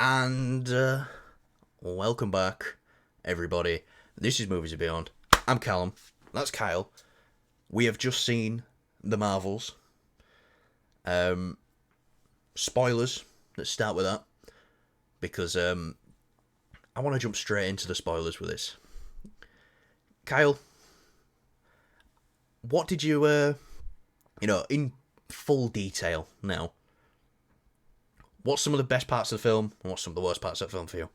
And welcome back, everybody. This is Movies and Beyond. I'm Callum. That's Kyle. We have just seen The Marvels. Spoilers. Let's start with that. Because I want to jump straight into the spoilers with this. Kyle, what did you, in full detail now, what's some of the best parts of the film, and what's some of the worst parts of the film for you?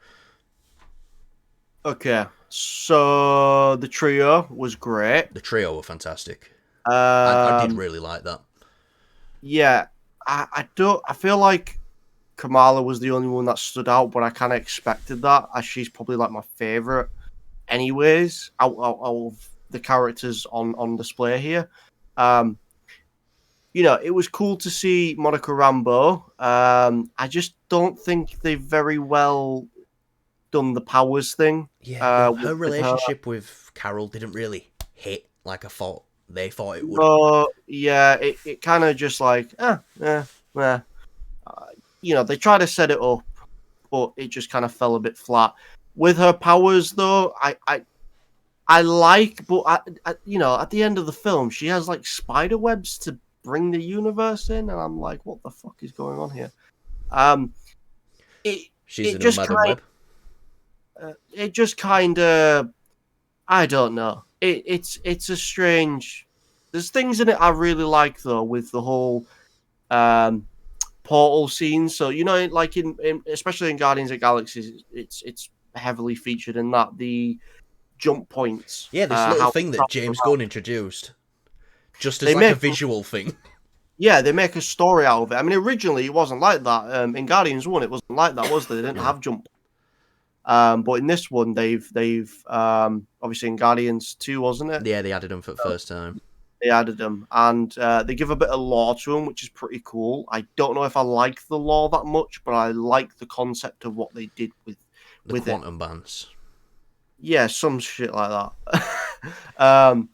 Okay, so the trio was great. The trio were fantastic. I did Um, really like that. yeah, I don't. I feel like Kamala was the only one that stood out, but I kind of expected that, as she's probably like my favorite, anyways, out of the characters on display here. Um, it was cool to see Monica Rambeau. I just don't think they very well done the powers thing. Yeah, well, With, her with her. relationship with Carol didn't really hit like I thought they thought it would. No, yeah, it kind of just like, yeah. They try to set it up, but it just kind of fell a bit flat. With her powers, though, I like, but at the end of the film, she has like spider webs to bring the universe in, and I'm like, what the fuck is going on here? Um, it She's it the new just Madam kind, Web. it just kind of, I don't know. It's a strange. There's things in it I really like though, with the whole um portal scenes. So like in especially in Guardians of the Galaxy, it's heavily featured in that the jump points. Yeah, this little How thing that James Gunn introduced, just as they like a make visual thing. they make a story out of it. I mean, originally it wasn't like that. In Guardians 1, it wasn't like that, was there? They didn't Yeah, have jump. But in this one, they've obviously in Guardians 2, wasn't it? yeah, they added them for the first time. They added them, and they give a bit of lore to them, which is pretty cool. I don't know if I like the lore that much, but I like the concept of what they did The with it. quantum bands. Yeah, some shit like that. um,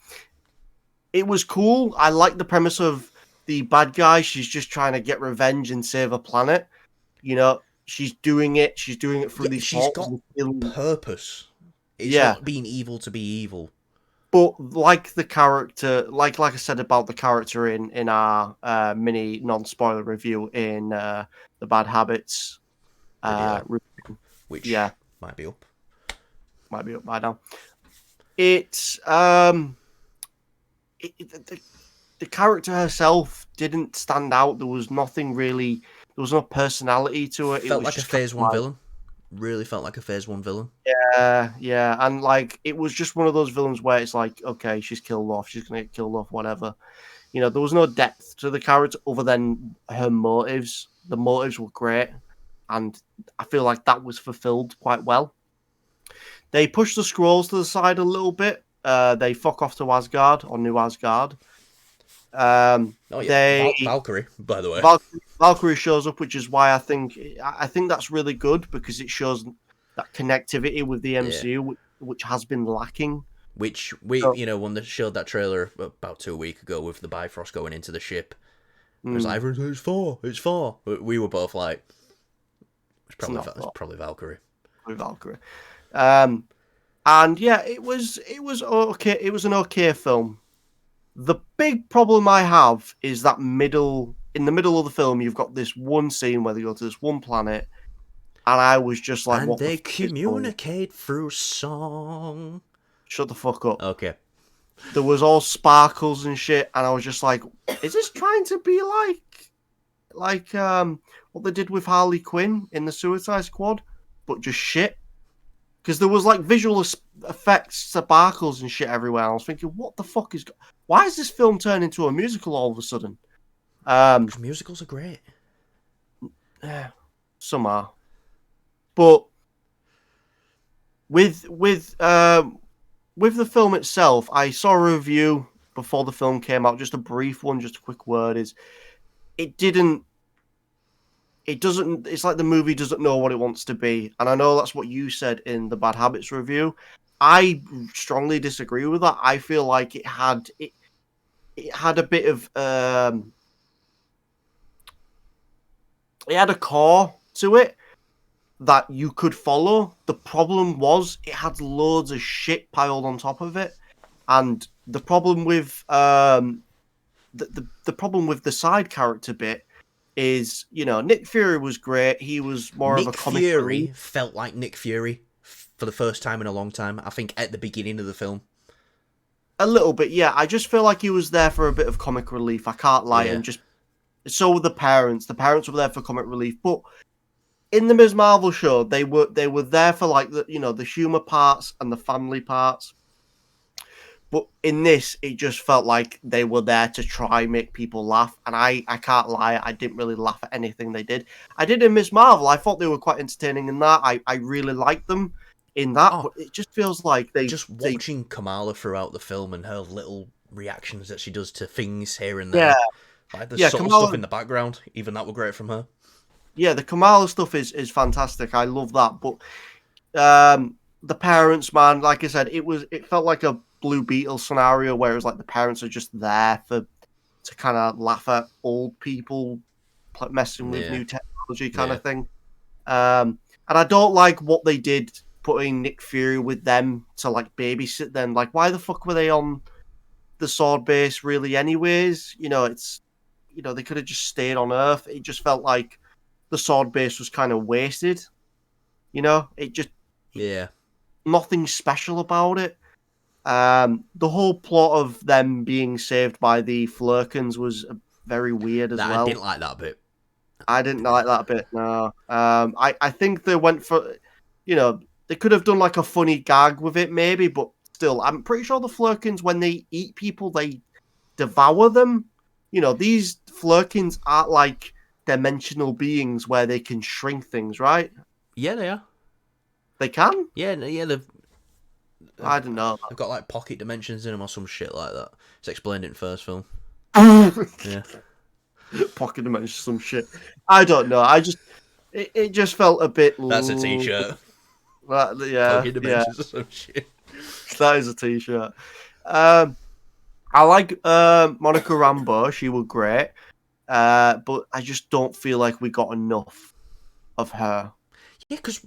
it was cool. I like the premise of the bad guy. She's just trying to get revenge and save a planet. She's doing it. She's doing it through Yeah, these she's portals. got purpose. It's Yeah, not being evil to be evil. but like the character, like I said about the character in our mini non-spoiler review in the Bad Habits. Video, Re- which yeah, might be up. might be up by now. It's the character herself didn't stand out. There was nothing really. There was no personality to it. It Felt was like a just kind Phase of 1 like, villain. Really felt like a Phase 1 villain. yeah, and like it was just one of those villains where it's like, okay, she's killed off, she's gonna get killed off, whatever. There was no depth to the character other than her motives. The motives were great, and I feel like that was fulfilled quite well. They pushed the scrolls to the side a little bit. They fuck off to Asgard or New Asgard. Oh yeah, They Valkyrie, by the way. Valkyrie shows up, which is why I think that's really good because it shows that connectivity with the Yeah, MCU, which has been lacking. which So, when they showed that trailer about 2 weeks ago with the Bifrost going into the ship, it was like, mm, it's four. We were both like, it's not it's probably Valkyrie. with Valkyrie. Um, and yeah, it was okay. It was an okay film. The big problem I have is that in the middle of the film, you've got this one scene where they go to this one planet, and I was just like, And "What the they fuck is going on? communicate through song. Shut the fuck up." Okay. There was all sparkles and shit, and I was just like, "Is this trying to be like what they did with Harley Quinn in the Suicide Squad, but just shit?" Because there was like visual effects, sparkles and shit everywhere. I was thinking, "What the fuck is? Why is this film turned into a musical all of a sudden?" Um, Because musicals are great. Somehow, but with the film itself, I saw a review before the film came out, just a brief one, just a quick word is it didn't it doesn't it's like the movie doesn't know what it wants to be. And I know that's what you said in the Bad Habits review. I strongly disagree with that. I feel like it had a bit of it had a core to it, that you could follow. The problem was it had loads of shit piled on top of it, and the problem with the problem with the side character bit is, Nick Fury was great. He was more of a Nick comic Fury relief. felt like Nick Fury for the first time in a long time. I think at the beginning of the film. A little bit, yeah. I just feel like he was there for a bit of comic relief. I can't lie, Yeah. and just so were the parents. The parents were there for comic relief, but in the Ms. Marvel show, they were there for like the humor parts and the family parts. But in this, it just felt like they were there to try make people laugh, and I can't lie, I didn't really laugh at anything they did. I did in Ms. Marvel. I thought they were quite entertaining in that. I really liked them in that, but it just feels like just watching Kamala throughout the film and her little reactions that she does to things here and there. Like the subtle Kamala, stuff in the background, even that were great from her. Yeah, the Kamala stuff is fantastic. I love that, but the parents, man, like I said, it felt like a Blue Beetle scenario where it was like the parents are just there to kind of laugh at old people messing with new technology kind of thing. And I don't like what they did putting Nick Fury with them to like babysit them. Like, why the fuck were they on the sword base really anyways? They could have just stayed on Earth. It just felt like the sword base was kind of wasted. It just nothing special about it. The whole plot of them being saved by the Flurkins was very weird as well. I didn't like that bit. I didn't like that bit, no. I think they went for, they could have done like a funny gag with it maybe, but still, I'm pretty sure the Flurkins, when they eat people, they devour them. These Flurkins aren't like dimensional beings where they can shrink things, right? Yeah, they are. They can? Yeah, I don't know. They've got like pocket dimensions in them or some shit like that. It's explained in the first film. Yeah. Pocket dimensions, some shit. I don't know. It just felt a bit. That's a t-shirt. Yeah. Pocket dimensions or some shit. That is a t-shirt. I like Monica Rambeau. She was great. But I just don't feel like we got enough of her. Yeah, because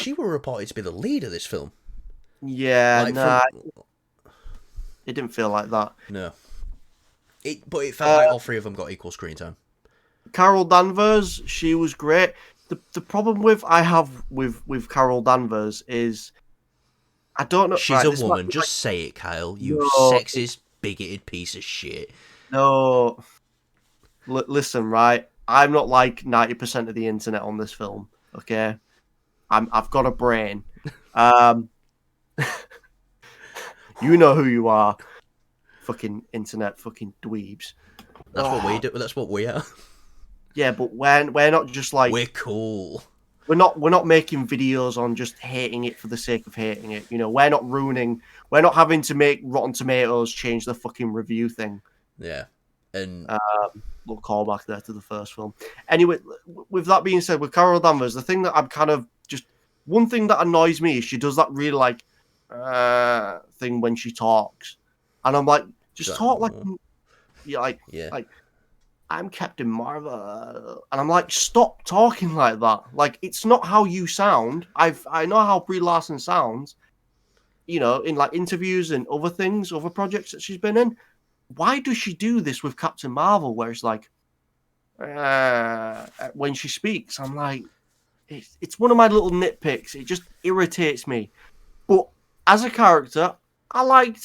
she were reported to be the lead of this film. Yeah, it didn't feel like that. No. But it felt like all three of them got equal screen time. Carol Danvers, she was great. The problem I have with Carol Danvers is I don't know. She's a woman. Just say it, Kyle. You sexist, bigoted piece of shit. No. Listen, right? I'm not like 90% of the internet on this film. Okay, I've got a brain. You know who you are. Fucking internet, fucking dweebs. That's what we do. That's what we are. Yeah, but we're not just like we're cool. We're not making videos on just hating it for the sake of hating it. We're not having to make Rotten Tomatoes change the fucking review thing. Yeah, and little callback there to the first film. Anyway, with that being said, with Carol Danvers, the thing that I'm kind of just one thing that annoys me is she does that really like thing when she talks, and I'm like, just talk like I'm Captain Marvel, and I'm like, stop talking like that. Like, it's not how you sound. I know how Brie Larson sounds, in like interviews and other things, other projects that she's been in. Why does she do this with Captain Marvel, where it's like, when she speaks, I'm like, it's one of my little nitpicks. It just irritates me. But as a character, I'd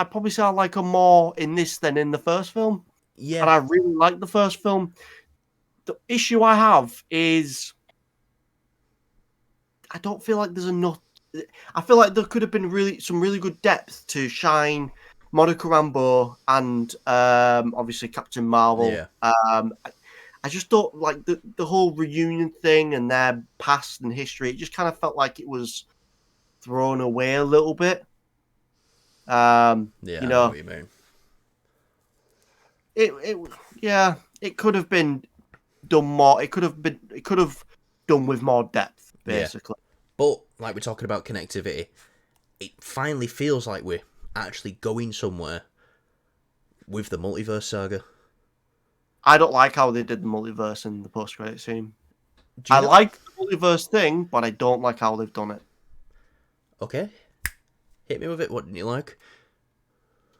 probably say I like her more in this than in the first film. Yeah. And I really like the first film. The issue I have is I don't feel like there's enough. I feel like there could have been some really good depth to shine Monica Rambeau and obviously Captain Marvel. Yeah. I just thought like the whole reunion thing and their past and history, it just kind of felt like it was thrown away a little bit. I know what you mean. It could have been done more. It could have done with more depth, basically. Yeah. But like we're talking about connectivity, it finally feels like we're actually going somewhere with the multiverse saga. I don't like how they did the multiverse in the post-credit scene. I like the multiverse thing, but I don't like how they've done it. Okay. Hit me with it. What didn't you like?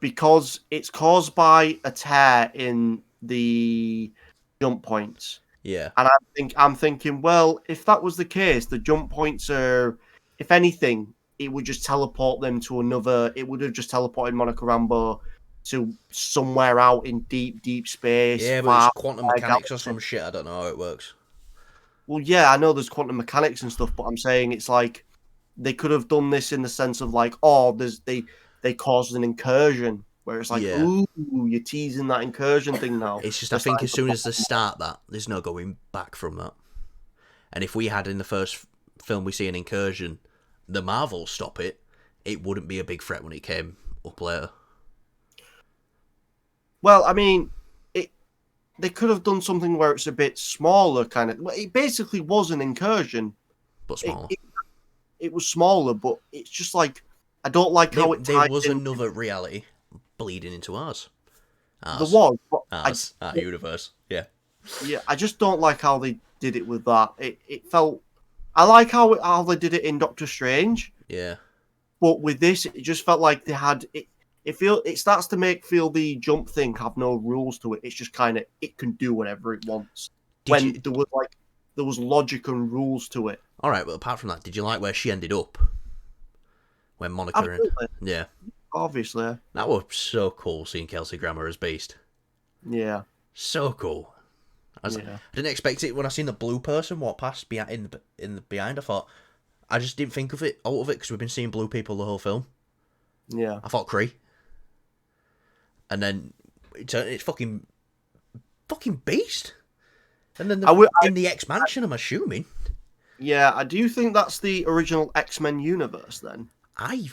Because it's caused by a tear in the jump points. Yeah. And I'm thinking, well, if that was the case, the jump points are, if anything, it would just teleport them to another. It would have just teleported Monica Rambeau to somewhere out in deep, deep space. Yeah, but far it's quantum away mechanics or galaxy. some shit. I don't know how it works. Well, yeah, I know there's quantum mechanics and stuff, but I'm saying it's like they could have done this in the sense of like, oh, they caused an incursion, where it's like, Yeah. ooh, you're teasing that incursion thing now. It's just, I think as soon as they start that, there's no going back from that. And if we had in the first film we see an incursion, the Marvels stop it, it wouldn't be a big threat when it came up later. Well, I mean, they could have done something where it's a bit smaller, kind of. It basically was an incursion. But smaller. It was smaller, but it's just like I don't like how it there tied was in. another reality bleeding into ours. There was, but Our universe. Yeah. yeah, I just don't like how they did it with that. It felt. I like how they did it in Doctor Strange, Yeah. but with this, it just felt like they had it. It starts to feel the jump thing have no rules to it. It's just kind of it can do whatever it wants. There was logic and rules to it. All right, well, apart from that, did you like where she ended up? When Monica Absolutely. yeah, Obviously, that was so cool seeing Kelsey Grammer as Beast. yeah. So cool. I didn't expect it when I seen the blue person walk past in the behind. I thought I just didn't think of it out of it because we've been seeing blue people the whole film. Yeah. I thought Kree, and then it's fucking Beast, and then in the X Mansion, I'm assuming. Yeah, I do think that's the original X-Men universe. Then I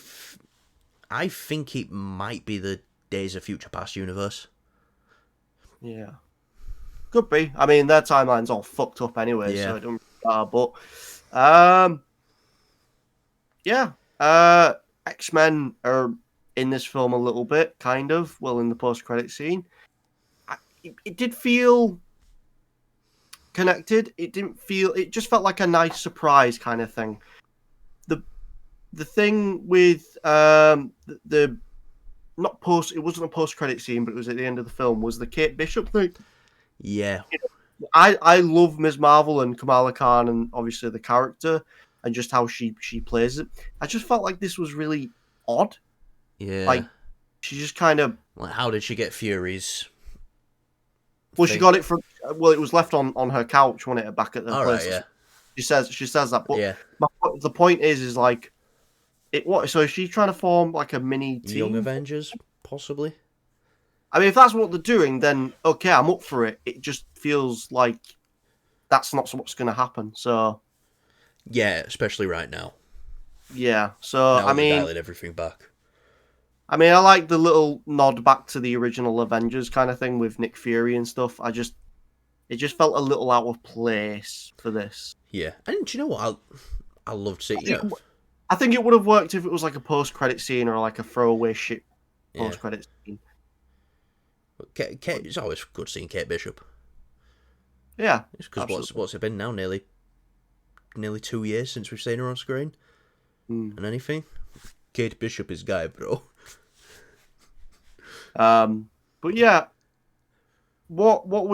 think it might be the Days of Future Past universe. Yeah, could be. I mean, their timeline's all fucked up anyway, Yeah. so it don't matter. But X-Men are in this film a little bit, kind of. Well, in the post-credit scene, it did feel connected. It didn't feel. It just felt like a nice surprise kind of thing. The thing with the not post. It wasn't a post-credit scene, but it was at the end of the film. Was the Kate Bishop thing? Yeah. I love Ms. Marvel and Kamala Khan and obviously the character and just how she plays it. I just felt like this was really odd. Yeah. Like she just kind of. Like, how did she get Fury's? Well, she got it from. Well, it was left on her couch, wasn't it? Back at the place. Right, yeah. She says that, but Yeah. the point is like, what? So is she trying to form like a mini team? Young Avengers, possibly. I mean, if that's what they're doing, then okay, I'm up for it. It just feels like that's not what's going to happen. So Yeah, especially right now. yeah. So Now I they're mean, dialing everything back. I like the little nod back to the original Avengers kind of thing with Nick Fury and stuff. It just felt a little out of place for this. Yeah, and do you know what? I loved seeing. I think it would have worked if it was like a post-credit scene or like a throwaway shit post-credit scene. Kate, it's always good seeing Kate Bishop. Yeah, because what's it been now? Nearly 2 years since we've seen her on screen, and anything. Kate Bishop is guy, bro. But yeah, what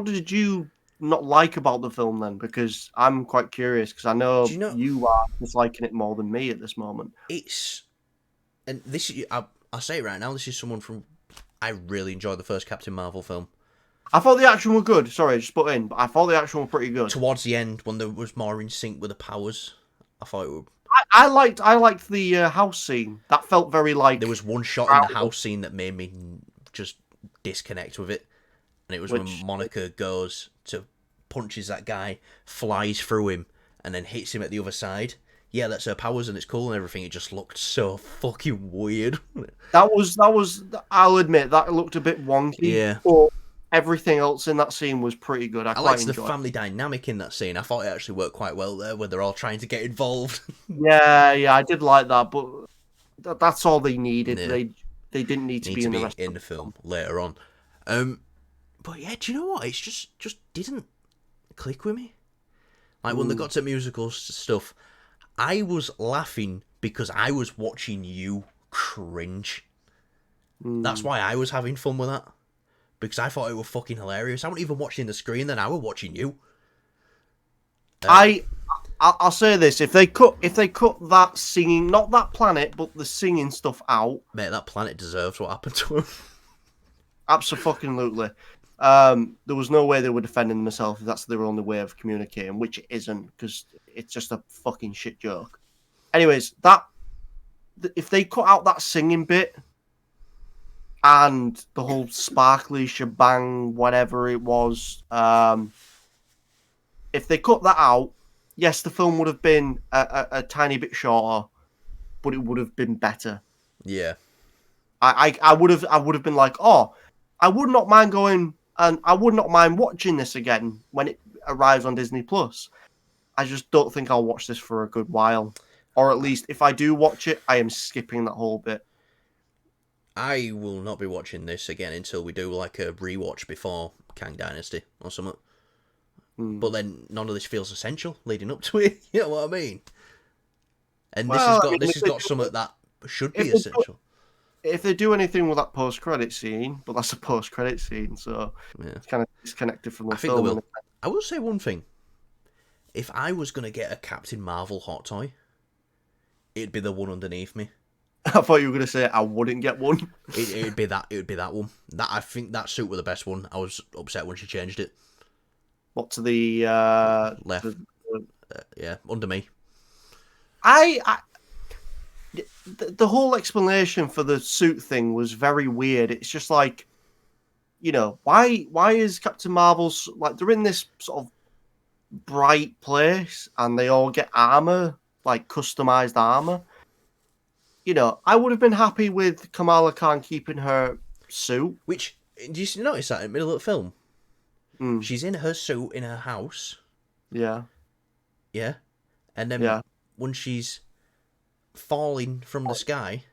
did you not like about the film then? Because I'm quite curious because I know you are disliking it more than me at this moment. And this I'll say it right now. This is someone from. I really enjoyed the first Captain Marvel film. I thought the action were good. Sorry, just put in, but I thought the action were pretty good. Towards the end, when there was more in sync with the powers, I thought it would. I liked the house scene. That felt very like. There was one shot in the house scene that made me just disconnect with it, and it was when Monica goes to punches that guy, flies through him, and then hits him at the other side. Yeah, that's her powers and it's cool and everything. It just looked so fucking weird. That was. I'll admit that looked a bit wonky. Yeah. But everything else in that scene was pretty good. I liked the family dynamic in that scene. I thought it actually worked quite well there, where they're all trying to get involved. Yeah, I did like that, but that's all they needed. Yeah. They didn't need to be in the film later on. But yeah, do you know what? It's just didn't click with me. Like when they got to musical stuff, I was laughing because I was watching you cringe. That's why I was having fun with that. Because I thought it was fucking hilarious. I wasn't even watching the screen then, I was watching you. I'll say this: if they cut that singing, not that planet, but the singing stuff out, mate, that planet deserves what happened to him. absolutely. There was no way they were defending themselves if that's their only way of communicating, which it isn't, because it's just a fucking shit joke. Anyways, if they cut out that singing bit and the whole sparkly shebang, whatever it was, if they cut that out, yes, the film would have been a tiny bit shorter, but it would have been better. Yeah. I would have been like, oh, I would not mind going, and I would not mind watching this again when it arrives on Disney Plus. I just don't think I'll watch this for a good while, or at least if I do watch it, I am skipping that whole bit. I will not be watching this again until we do like a rewatch before Kang Dynasty or something. But then none of this feels essential leading up to it. You know what I mean? And this has got something that should be essential. If they do anything with that post-credit scene, but that's a post-credit scene, so it's kind of disconnected from the film. I think they will. I will say one thing. If I was going to get a Captain Marvel hot toy, it'd be the one underneath me. I thought you were going to say I wouldn't get one. It'd be that. It would be that one. I think that suit was the best one. I was upset when she changed it. What, to the left? Yeah, under me. The whole explanation for the suit thing was very weird. It's just like, why is Captain Marvel's, like, they're in this sort of bright place and they all get armor, like customized armor. I would have been happy with Kamala Khan keeping her suit. Which, do you notice that in the middle of the film? She's in her suit in her house. Yeah. Yeah. And then when she's falling from the sky,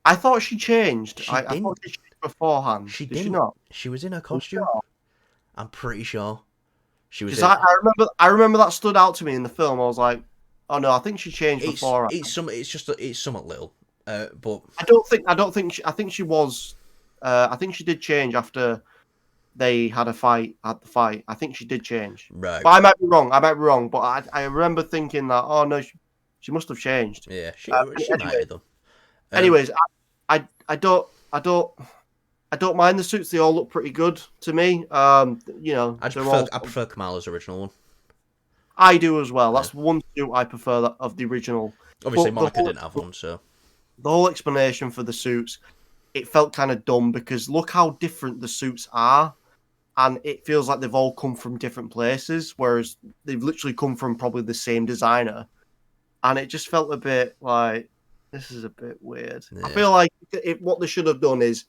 I thought she changed. I thought she changed beforehand. She Did didn't. She not? She was in her costume. Sure? I'm pretty sure. She was. Because I remember that stood out to me in the film. I was like, oh no, I think she changed before. It's somewhat little. But I think she was. I think she did change after they had the fight. I think she did change. Right. But I might be wrong. But I remember thinking that, oh no, she must have changed. Yeah, she might have done. Anyways, I don't mind the suits. They all look pretty good to me. I prefer Kamala's original one. I do as well. That's one suit I prefer of the original. Obviously, Monica didn't have one, so the whole explanation for the suits, it felt kind of dumb because look how different the suits are, and it feels like they've all come from different places, whereas they've literally come from probably the same designer, and it just felt a bit like this is a bit weird. Yeah. I feel like what they should have done is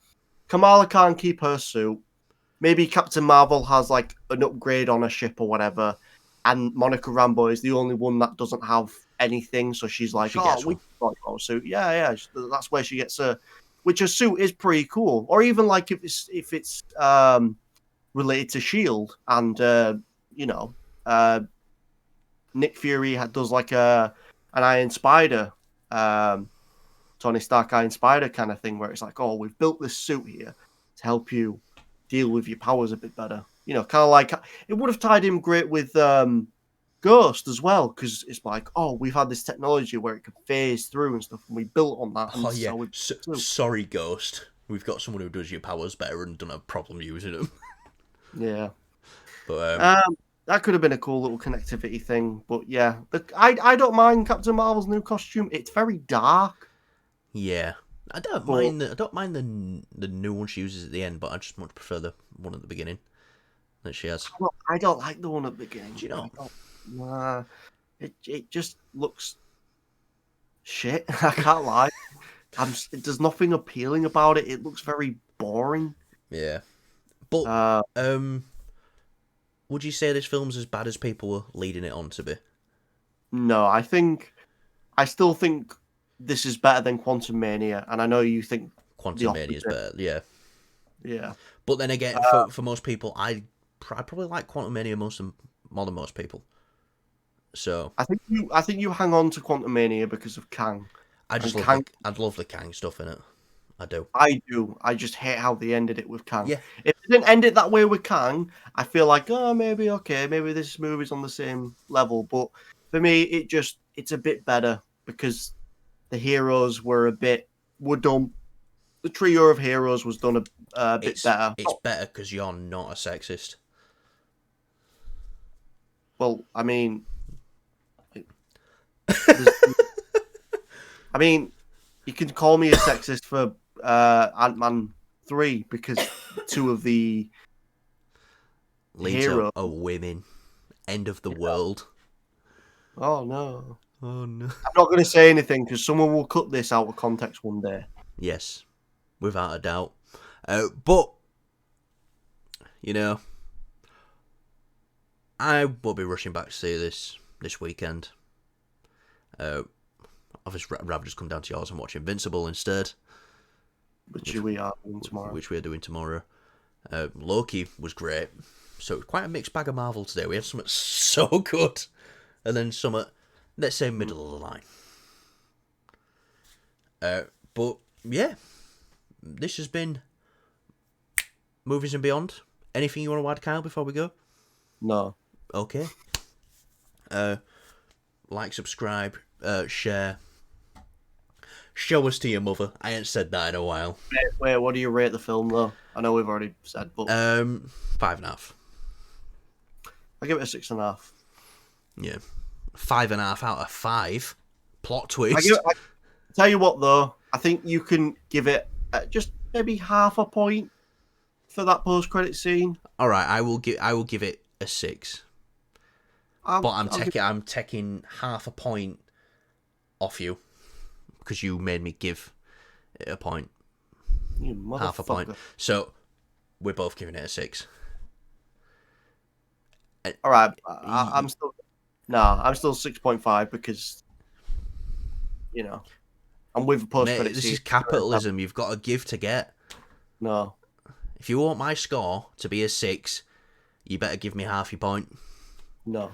Kamala Khan keep her suit, maybe Captain Marvel has like an upgrade on a ship or whatever. And Monica Rambeau is the only one that doesn't have anything, so she's like, we got your suit. Yeah, that's where she gets her. Which a suit is pretty cool. Or even like if it's related to Shield, and Nick Fury does like an Iron Spider, Tony Stark Iron Spider kind of thing, where it's like, oh, we've built this suit here to help you deal with your powers a bit better. Kind of like it would have tied in great with Ghost as well, because it's like, oh, we've had this technology where it can phase through and stuff, and we built on that. Oh yeah, sorry, Ghost. We've got someone who does your powers better and don't have a problem using them. Yeah, but that could have been a cool little connectivity thing. But yeah, I don't mind Captain Marvel's new costume. It's very dark. Yeah, I don't mind the new one she uses at the end, but I just much prefer the one at the beginning that she has. Well, I don't like the one at the beginning. Do you know? Nah, it just looks shit. I can't lie. There's nothing appealing about it. It looks very boring. Yeah, but would you say this film's as bad as people were leading it on to be? No, I still think this is better than Quantum Mania, and I know you think Quantum Mania is better. Yeah. Yeah. But then again, for most people, I'd probably like Quantum Mania more more than most people. So I think you hang on to Quantumania because of Kang. I just And love Kang, I love the Kang stuff in it. I do. I do. I just hate how they ended it with Kang. Yeah. If they didn't end it that way with Kang, I feel like, oh, maybe okay, maybe this movie's on the same level. But for me, it's a bit better because the heroes were done. The trio of heroes was done a bit better. It's better because you're not a sexist. Well, I mean, there's- I mean, you can call me a sexist for Ant-Man 3 because two of the Leads heroes. are women. End of the world. Oh no. Oh no. I'm not going to say anything because someone will cut this out of context one day. Yes, without a doubt. But you know, I will be rushing back to see this weekend. I've just rather just come down to yours and watch Invincible instead, Which we are doing tomorrow. which we're doing tomorrow. Loki was great, so quite a mixed bag of Marvel today. We had something so good, and then something, let's say, middle of the line. But yeah, this has been Movies and Beyond. Anything you want to add, Kyle, before we go? No. Okay. Like, subscribe, share. Show us to your mother. I ain't said that in a while. Wait, what do you rate the film though? I know we've already said, but 5.5. I give it a 6.5. Yeah. 5.5 out of 5. Plot twist. I tell you what though, I think you can give it just maybe half a point for that post-credit scene. All right, I will give it a 6. But I'm taking half a point off you because you made me give it a point. You Half a point. motherfucker. So we're both giving it a 6. All right, I'm still 6.5 because I'm with a post-credit Mate, this scene. is capitalism. You've got to give to get. No. If you want my score to be a 6, you better give me half your point. No.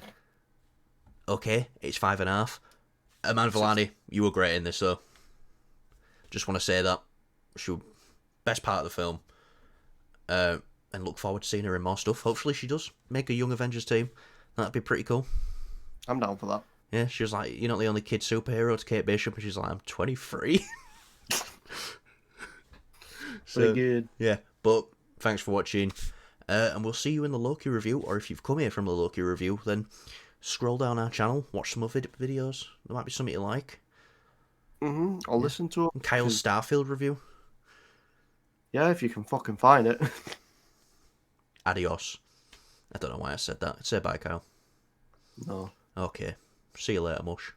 Okay, it's 5.5. Aman Vellani, you were great in this, though. Just want to say that. She was best part of the film. And look forward to seeing her in more stuff. Hopefully she does make a Young Avengers team. That'd be pretty cool. I'm down for that. Yeah, she was like, you're not the only kid superhero to Kate Bishop. And she's like, I'm 23. Pretty good. Yeah, but thanks for watching. And we'll see you in the Loki review. Or if you've come here from the Loki review, then scroll down our channel, watch some other videos. There might be something you like. I'll listen to it. Kyle's Starfield review. Yeah, if you can fucking find it. Adios. I don't know why I said that. Say bye, Kyle. No. Okay. See you later, Mush.